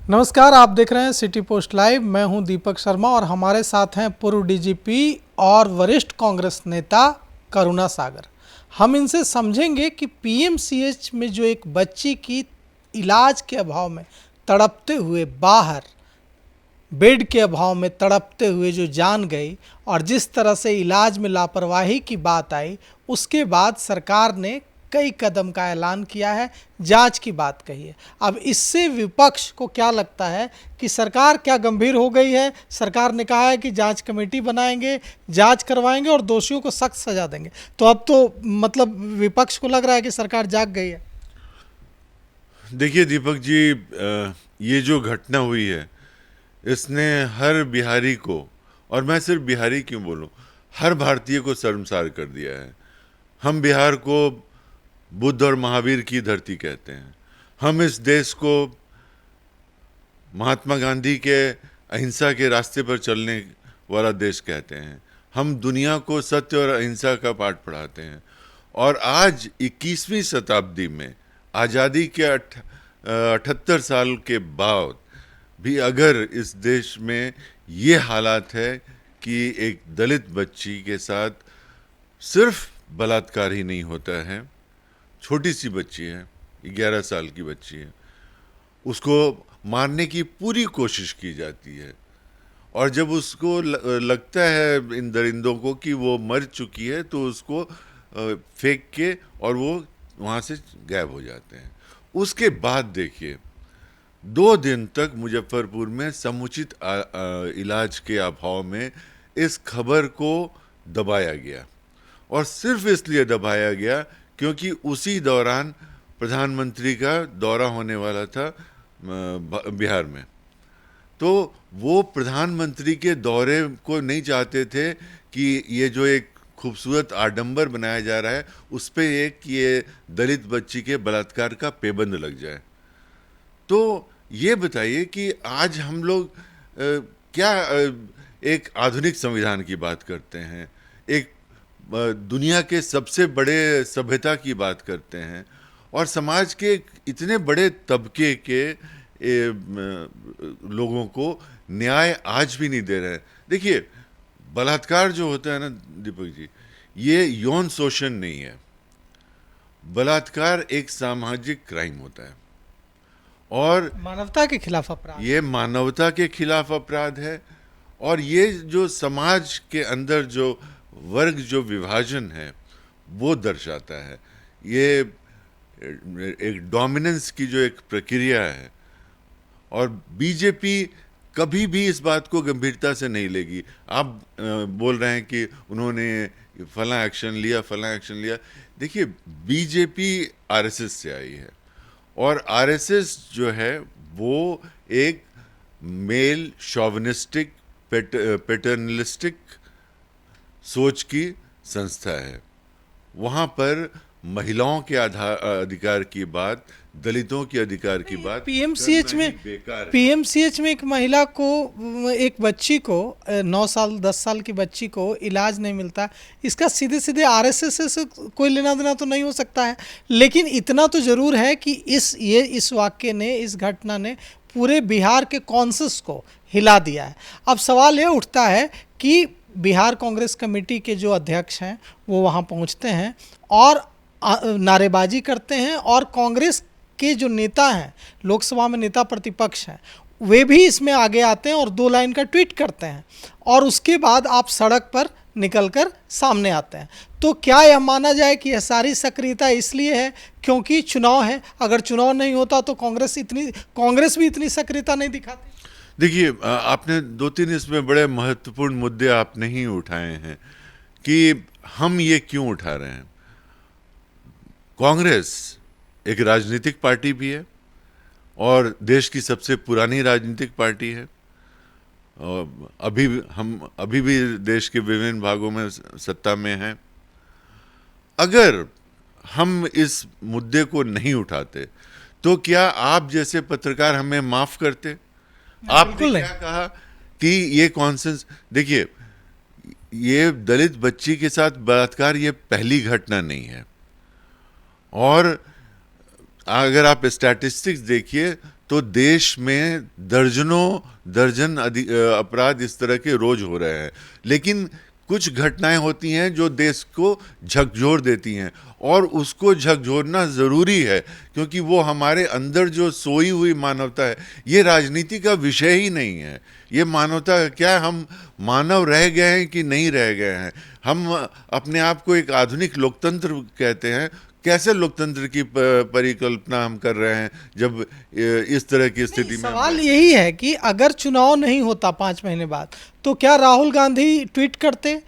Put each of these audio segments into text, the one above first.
नमस्कार, आप देख रहे हैं सिटी पोस्ट लाइव। मैं हूं दीपक शर्मा और हमारे साथ हैं पूर्व डीजीपी और वरिष्ठ कांग्रेस नेता करुणा सागर। हम इनसे समझेंगे कि पीएमसीएच में जो एक बच्ची की इलाज के अभाव में तड़पते हुए बाहर बेड के अभाव में तड़पते हुए जो जान गई और जिस तरह से इलाज में लापरवाही की बात आई, उसके बाद सरकार ने कई कदम का ऐलान किया है, जांच की बात कही है। अब इससे विपक्ष को क्या लगता है कि सरकार क्या गंभीर हो गई है? सरकार ने कहा है कि जांच कमेटी बनाएंगे, जांच करवाएंगे और दोषियों को सख्त सजा देंगे। तो अब तो मतलब विपक्ष को लग रहा है कि सरकार जाग गई है। देखिए दीपक जी, ये जो घटना हुई है इसने हर बिहारी को, और मैं सिर्फ बिहारी क्यों बोलूं, हर भारतीय को शर्मसार कर दिया है। हम बिहार को बुद्ध और महावीर की धरती कहते हैं। हम इस देश को महात्मा गांधी के अहिंसा के रास्ते पर चलने वाला देश कहते हैं। हम दुनिया को सत्य और अहिंसा का पाठ पढ़ाते हैं। और आज 21वीं शताब्दी में आज़ादी के 78 साल के बाद भी अगर इस देश में ये हालात है कि एक दलित बच्ची के साथ सिर्फ बलात्कार ही नहीं होता है, छोटी सी बच्ची है, 11 साल की बच्ची है, उसको मारने की पूरी कोशिश की जाती है। और जब उसको लगता है इन दरिंदों को कि वो मर चुकी है तो उसको फेंक के और वो वहाँ से गायब हो जाते हैं। उसके बाद देखिए 2 दिन तक मुजफ्फरपुर में समुचित इलाज के अभाव में इस खबर को दबाया गया, और सिर्फ इसलिए दबाया गया क्योंकि उसी दौरान प्रधानमंत्री का दौरा होने वाला था बिहार में। तो वो प्रधानमंत्री के दौरे को नहीं चाहते थे कि ये जो एक खूबसूरत आडंबर बनाया जा रहा है उस पर एक ये दलित बच्ची के बलात्कार का पेबंद लग जाए। तो ये बताइए कि आज हम लोग क्या एक आधुनिक संविधान की बात करते हैं, एक दुनिया के सबसे बड़े सभ्यता की बात करते हैं, और समाज के इतने बड़े तबके के लोगों को न्याय आज भी नहीं दे रहे हैं। देखिए, बलात्कार जो होता है ना दीपक जी, ये यौन शोषण नहीं है। बलात्कार एक सामाजिक क्राइम होता है और मानवता के खिलाफ अपराध, ये मानवता के खिलाफ अपराध है। और ये जो समाज के अंदर जो वर्ग जो विभाजन है वो दर्शाता है। ये एक डोमिनेंस की जो एक प्रक्रिया है, और बीजेपी कभी भी इस बात को गंभीरता से नहीं लेगी। आप बोल रहे हैं कि उन्होंने फला एक्शन लिया, फला एक्शन लिया। देखिए, बीजेपी आरएसएस से आई है, और आरएसएस जो है वो एक मेल शॉविनिस्टिक पैटर्नलिस्टिक सोच की संस्था है। वहाँ पर महिलाओं के अधिकार की बात, दलितों के अधिकार की बात पीएमसीएच करना ही में बेकार है। पीएमसीएच में एक महिला को, एक बच्ची को, 9 साल 10 साल की बच्ची को इलाज नहीं मिलता। इसका सीधे सीधे आरएसएस से कोई लेना देना तो नहीं हो सकता है, लेकिन इतना तो ज़रूर है कि इस वाक्य ने, इस घटना ने पूरे बिहार के कॉन्सेंस को हिला दिया है। अब सवाल ये उठता है कि बिहार कांग्रेस कमेटी के जो अध्यक्ष हैं वो वहाँ पहुँचते हैं और नारेबाजी करते हैं, और कांग्रेस के जो नेता हैं, लोकसभा में नेता प्रतिपक्ष हैं, वे भी इसमें आगे आते हैं और 2 लाइन का ट्वीट करते हैं, और उसके बाद आप सड़क पर निकलकर सामने आते हैं। तो क्या यह माना जाए कि यह सारी सक्रियता इसलिए है क्योंकि चुनाव है? अगर चुनाव नहीं होता तो कांग्रेस भी इतनी सक्रियता नहीं दिखाती। देखिए, आपने 2-3 इसमें बड़े महत्वपूर्ण मुद्दे आप नहीं उठाए हैं कि हम ये क्यों उठा रहे हैं। कांग्रेस एक राजनीतिक पार्टी भी है और देश की सबसे पुरानी राजनीतिक पार्टी है। और अभी भी देश के विभिन्न भागों में सत्ता में हैं। अगर हम इस मुद्दे को नहीं उठाते तो क्या आप जैसे पत्रकार हमें माफ करते? आपने बिल्कुल नहीं। क्या कहा कि ये कॉन्सेंस, देखिए, ये दलित बच्ची के साथ बलात्कार ये पहली घटना नहीं है। और अगर आप स्टैटिस्टिक्स देखिए तो देश में दर्जनों दर्जन अपराध इस तरह के रोज हो रहे हैं। लेकिन कुछ घटनाएं होती हैं जो देश को झकझोर देती हैं, और उसको झकझोरना ज़रूरी है, क्योंकि वो हमारे अंदर जो सोई हुई मानवता है, ये राजनीति का विषय ही नहीं है। ये मानवता क्या हम मानव रह गए हैं कि नहीं रह गए हैं? हम अपने आप को एक आधुनिक लोकतंत्र कहते हैं। कैसे लोकतंत्र की परिकल्पना हम कर रहे हैं जब इस तरह की स्थिति में सवाल यही है कि अगर चुनाव नहीं होता 5 महीने बाद, तो क्या राहुल गांधी ट्वीट करते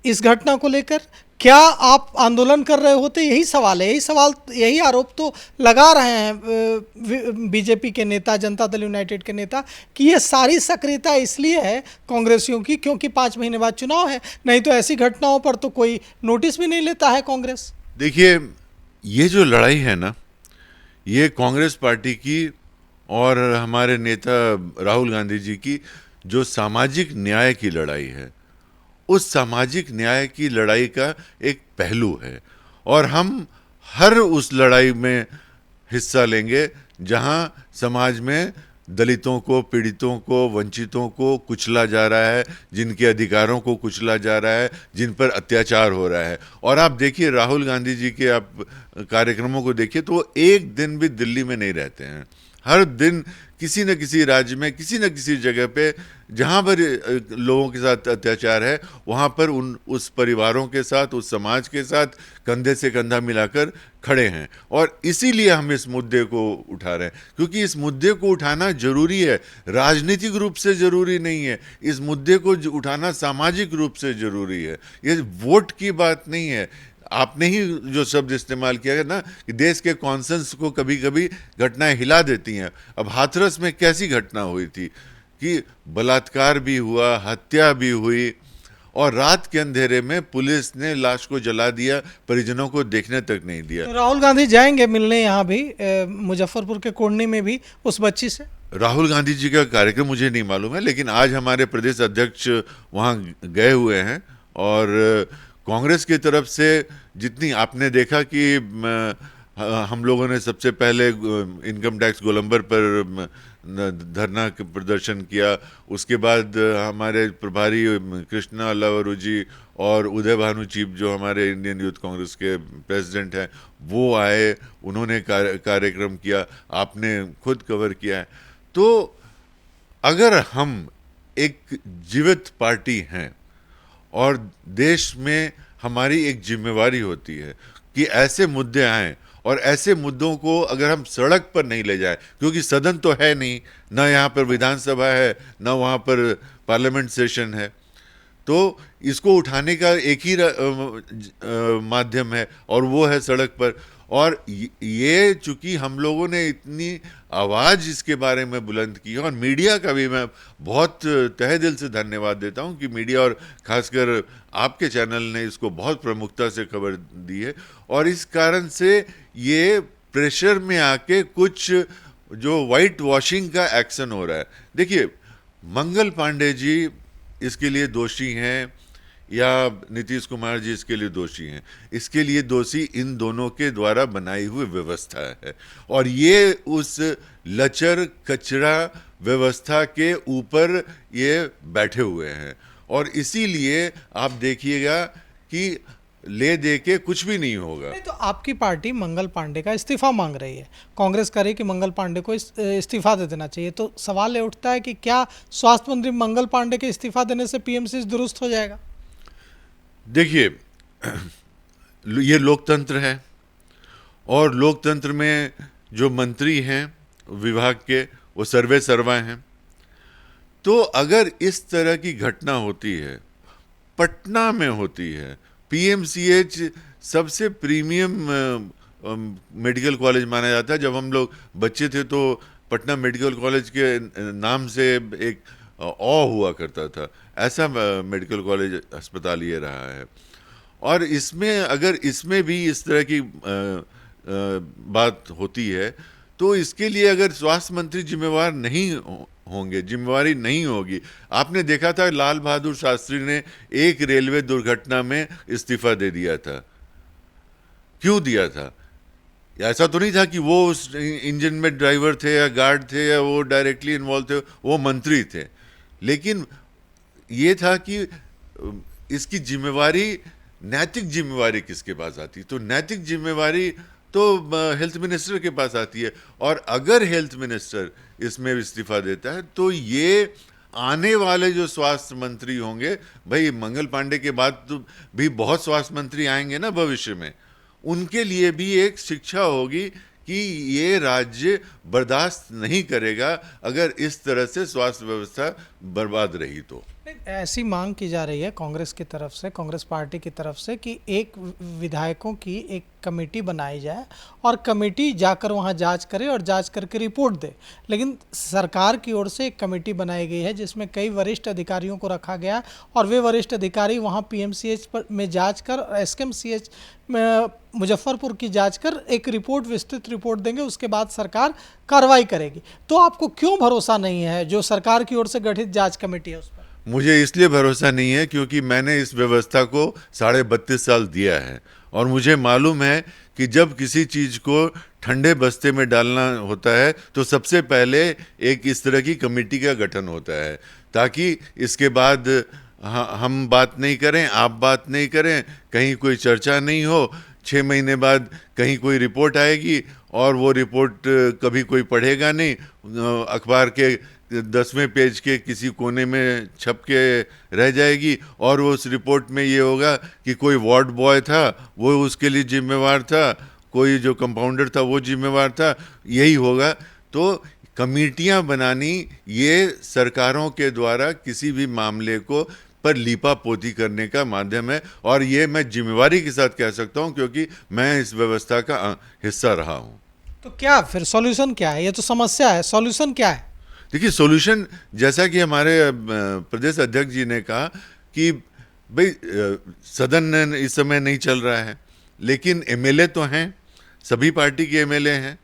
इस घटना को लेकर? क्या आप आंदोलन कर रहे होते? यही सवाल है, यही सवाल, यही आरोप तो लगा रहे हैं बीजेपी के नेता, जनता दल यूनाइटेड के नेता, कि ये सारी सक्रियता इसलिए है कांग्रेसियों की क्योंकि 5 महीने बाद चुनाव है, नहीं तो ऐसी घटनाओं पर तो कोई नोटिस भी नहीं लेता है कांग्रेस। देखिए, ये जो लड़ाई है ना, ये कांग्रेस पार्टी की और हमारे नेता राहुल गांधी जी की जो सामाजिक न्याय की लड़ाई है, उस सामाजिक न्याय की लड़ाई का एक पहलू है। और हम हर उस लड़ाई में हिस्सा लेंगे जहां समाज में दलितों को, पीड़ितों को, वंचितों को कुचला जा रहा है, जिनके अधिकारों को कुचला जा रहा है, जिन पर अत्याचार हो रहा है। और आप देखिए, राहुल गांधी जी के आप कार्यक्रमों को देखिए तो वो एक दिन भी दिल्ली में नहीं रहते हैं। हर दिन किसी न किसी राज्य में, किसी न किसी जगह पे जहाँ पर लोगों के साथ अत्याचार है, वहाँ पर उस परिवारों के साथ, उस समाज के साथ कंधे से कंधा मिलाकर खड़े हैं। और इसीलिए हम इस मुद्दे को उठा रहे हैं, क्योंकि इस मुद्दे को उठाना जरूरी है, राजनीतिक रूप से जरूरी नहीं है। इस मुद्दे को उठाना सामाजिक रूप से जरूरी है। ये वोट की बात नहीं है। आपने ही जो शब्द इस्तेमाल किया है ना, कि देश के कॉन्सेंस को कभी कभी घटनाएं हिला देती हैं। अब हाथरस में कैसी घटना हुई थी कि बलात्कार भी हुआ, हत्या भी हुई, और रात के अंधेरे में पुलिस ने लाश को जला दिया, परिजनों को देखने तक नहीं दिया। तो राहुल गांधी जाएंगे मिलने यहाँ भी, मुजफ्फरपुर के कोढ़नी में भी उस बच्ची से? राहुल गांधी जी का कार्यक्रम मुझे नहीं मालूम है, लेकिन आज हमारे प्रदेश अध्यक्ष वहाँ गए हुए हैं। और कांग्रेस की तरफ से जितनी आपने देखा कि हम लोगों ने सबसे पहले इनकम टैक्स गोलंबर पर धरना प्रदर्शन किया, उसके बाद हमारे प्रभारी कृष्णा अल्लावरू जी और उदय भानु चीप जो हमारे इंडियन यूथ कांग्रेस के प्रेसिडेंट हैं, वो आए, उन्होंने कार्यक्रम किया, आपने खुद कवर किया है। तो अगर हम एक जीवित पार्टी हैं और देश में हमारी एक जिम्मेवारी होती है कि ऐसे मुद्दे आएं, और ऐसे मुद्दों को अगर हम सड़क पर नहीं ले जाएं, क्योंकि सदन तो है नहीं, ना यहाँ पर विधानसभा है, ना वहाँ पर पार्लियामेंट सेशन है, तो इसको उठाने का एक ही माध्यम है, और वो है सड़क पर। और ये चूंकि हम लोगों ने इतनी आवाज़ इसके बारे में बुलंद की है, और मीडिया का भी मैं बहुत तहे दिल से धन्यवाद देता हूं कि मीडिया और खासकर आपके चैनल ने इसको बहुत प्रमुखता से खबर दी है। और इस कारण से ये प्रेशर में आके कुछ जो वाइट वॉशिंग का एक्शन हो रहा है। देखिए, मंगल पांडे जी इसके लिए दोषी हैं या नीतीश कुमार जी इसके लिए दोषी हैं, इसके लिए दोषी इन दोनों के द्वारा बनाई हुई व्यवस्था है। और ये उस लचर कचरा व्यवस्था के ऊपर ये बैठे हुए हैं, और इसीलिए आप देखिएगा कि ले दे के कुछ भी नहीं होगा। नहीं, तो आपकी पार्टी मंगल पांडे का इस्तीफा मांग रही है, कांग्रेस करे कि मंगल पांडे को इस्तीफा दे देना चाहिए। तो सवाल ये उठता है कि क्या स्वास्थ्य मंत्री मंगल पांडे के इस्तीफा देने से पीएमसी दुरुस्त हो जाएगा? देखिए, ये लोकतंत्र है, और लोकतंत्र में जो मंत्री हैं विभाग के, वो सर्वे सर्वा हैं। तो अगर इस तरह की घटना होती है, पटना में होती है, पीएमसीएच सबसे प्रीमियम मेडिकल कॉलेज माना जाता है। जब हम लोग बच्चे थे तो पटना मेडिकल कॉलेज के नाम से एक हुआ करता था, ऐसा मेडिकल कॉलेज अस्पताल ये रहा है। और इसमें अगर इसमें भी इस तरह की बात होती है, तो इसके लिए अगर स्वास्थ्य मंत्री जिम्मेवार नहीं होंगे, जिम्मेवारी नहीं होगी। आपने देखा था लाल बहादुर शास्त्री ने एक रेलवे दुर्घटना में इस्तीफा दे दिया था। क्यों दिया था? ऐसा तो नहीं था कि वो उस इंजन में ड्राइवर थे या गार्ड थे या वो डायरेक्टली इन्वॉल्व थे, वो मंत्री थे। लेकिन ये था कि इसकी जिम्मेवारी, नैतिक जिम्मेवारी किसके पास आती? तो नैतिक जिम्मेवारी तो हेल्थ मिनिस्टर के पास आती है। और अगर हेल्थ मिनिस्टर इसमें इस्तीफा देता है तो ये आने वाले जो स्वास्थ्य मंत्री होंगे, भाई मंगल पांडे के बाद तो भी बहुत स्वास्थ्य मंत्री आएंगे ना भविष्य में, उनके लिए भी एक शिक्षा होगी कि ये राज्य बर्दाश्त नहीं करेगा अगर इस तरह से स्वास्थ्य व्यवस्था बर्बाद रही तो। ऐसी मांग की जा रही है कांग्रेस की तरफ से, कांग्रेस पार्टी की तरफ से, कि एक विधायकों की एक कमेटी बनाई जाए और कमेटी जाकर वहां जांच करे और जांच करके रिपोर्ट दे। लेकिन सरकार की ओर से एक कमेटी बनाई गई है जिसमें कई वरिष्ठ अधिकारियों को रखा गया और वे वरिष्ठ अधिकारी वहां पीएमसीएच में जांच कर, एसकेएमसीएच में मुजफ्फरपुर की जांच कर एक रिपोर्ट, विस्तृत रिपोर्ट देंगे। उसके बाद सरकार कार्रवाई करेगी। तो आपको क्यों भरोसा नहीं है जो सरकार की ओर से गठित जांच कमेटी है उस पर? मुझे इसलिए भरोसा नहीं है क्योंकि मैंने इस व्यवस्था को 32.5 साल दिया है और मुझे मालूम है कि जब किसी चीज को ठंडे बस्ते में डालना होता है तो सबसे पहले एक इस तरह की कमेटी का गठन होता है, ताकि इसके बाद हम बात नहीं करें, आप बात नहीं करें, कहीं कोई चर्चा नहीं हो। 6 महीने बाद कहीं कोई रिपोर्ट आएगी और वो रिपोर्ट कभी कोई पढ़ेगा नहीं, अखबार के 10वें पेज के किसी कोने में छप के रह जाएगी और वो उस रिपोर्ट में ये होगा कि कोई वार्ड बॉय था वो उसके लिए जिम्मेवार था, कोई जो कंपाउंडर था वो जिम्मेवार था, यही होगा। तो कमेटियां बनानी ये सरकारों के द्वारा किसी भी मामले को पर लीपा पोती करने का माध्यम है और ये मैं जिम्मेवारी के साथ कह सकता हूं क्योंकि मैं इस व्यवस्था का हिस्सा रहा हूं। तो क्या फिर सॉल्यूशन क्या है? ये तो समस्या है, सॉल्यूशन क्या है? देखिए, सॉल्यूशन जैसा कि हमारे प्रदेश अध्यक्ष जी ने कहा कि भाई सदन इस समय नहीं चल रहा है, लेकिन एमएलए तो हैं, सभी पार्टी के एमएलए हैं,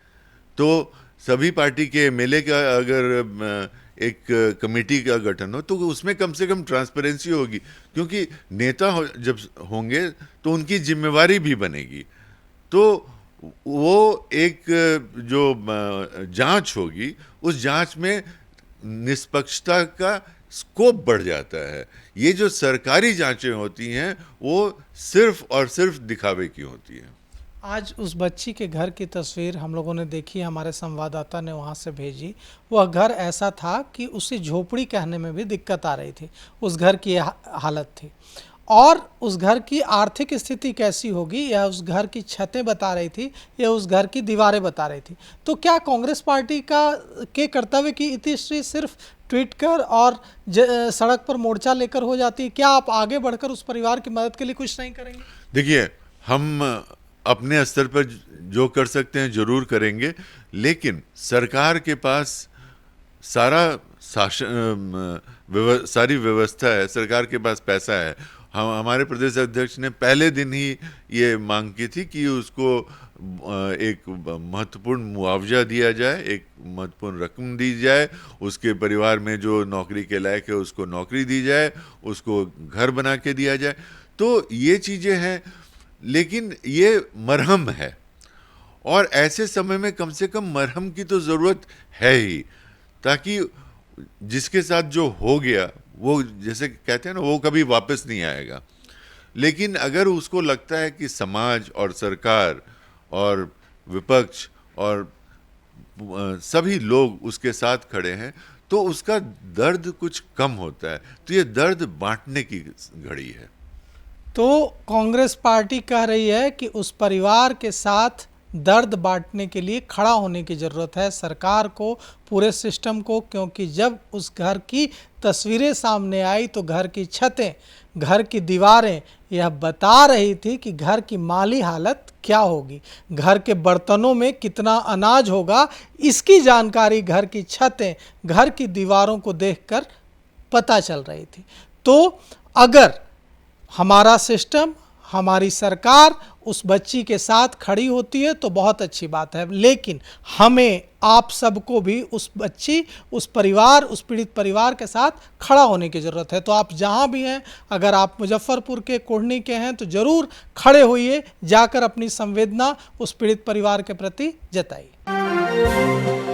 तो सभी पार्टी के एमएलए का अगर एक कमेटी का गठन हो तो उसमें कम से कम ट्रांसपेरेंसी होगी, क्योंकि नेता जब होंगे तो उनकी जिम्मेवारी भी बनेगी। तो वो एक जो जांच होगी उस जांच में निष्पक्षता का स्कोप बढ़ जाता है। ये जो सरकारी जांचें होती हैं वो सिर्फ और सिर्फ दिखावे की होती हैं। आज उस बच्ची के घर की तस्वीर हम लोगों ने देखी, हमारे संवाददाता ने वहाँ से भेजी। वह घर ऐसा था कि उसे झोपड़ी कहने में भी दिक्कत आ रही थी, उस घर की हालत थी। और उस घर की आर्थिक स्थिति कैसी होगी या उस घर की छतें बता रही थी या उस घर की दीवारें बता रही थी। तो क्या कांग्रेस पार्टी के कर्तव्य की इतिश्री सिर्फ ट्वीट कर और सड़क पर मोर्चा लेकर हो जाती है? क्या आप आगे बढ़कर उस परिवार की मदद के लिए कुछ नहीं करेंगे? देखिए, हम अपने स्तर पर जो कर सकते हैं जरूर करेंगे, लेकिन सरकार के पास सारी व्यवस्था है, सरकार के पास पैसा है। हमारे प्रदेश अध्यक्ष ने पहले दिन ही ये मांग की थी कि उसको एक महत्वपूर्ण मुआवजा दिया जाए, एक महत्वपूर्ण रकम दी जाए, उसके परिवार में जो नौकरी के लायक है उसको नौकरी दी जाए, उसको घर बना के दिया जाए। तो ये चीज़ें हैं, लेकिन ये मरहम है और ऐसे समय में कम से कम मरहम की तो ज़रूरत है ही, ताकि जिसके साथ जो हो गया वो, जैसे कहते हैं ना, वो कभी वापस नहीं आएगा। लेकिन अगर उसको लगता है कि समाज और सरकार और विपक्ष और सभी लोग उसके साथ खड़े हैं तो उसका दर्द कुछ कम होता है। तो ये दर्द बांटने की घड़ी है। तो कांग्रेस पार्टी कह रही है कि उस परिवार के साथ दर्द बांटने के लिए खड़ा होने की ज़रूरत है सरकार को, पूरे सिस्टम को, क्योंकि जब उस घर की तस्वीरें सामने आई तो घर की छतें, घर की दीवारें यह बता रही थी कि घर की माली हालत क्या होगी, घर के बर्तनों में कितना अनाज होगा। इसकी जानकारी घर की छतें, घर की दीवारों को देखकर पता चल रही थी। तो अगर हमारा सिस्टम, हमारी सरकार उस बच्ची के साथ खड़ी होती है तो बहुत अच्छी बात है, लेकिन हमें आप सबको भी उस बच्ची, उस परिवार, उस पीड़ित परिवार के साथ खड़ा होने की ज़रूरत है। तो आप जहाँ भी हैं, अगर आप मुजफ्फरपुर के, कोढ़नी के हैं, तो ज़रूर खड़े होइए, जाकर अपनी संवेदना उस पीड़ित परिवार के प्रति जताइए।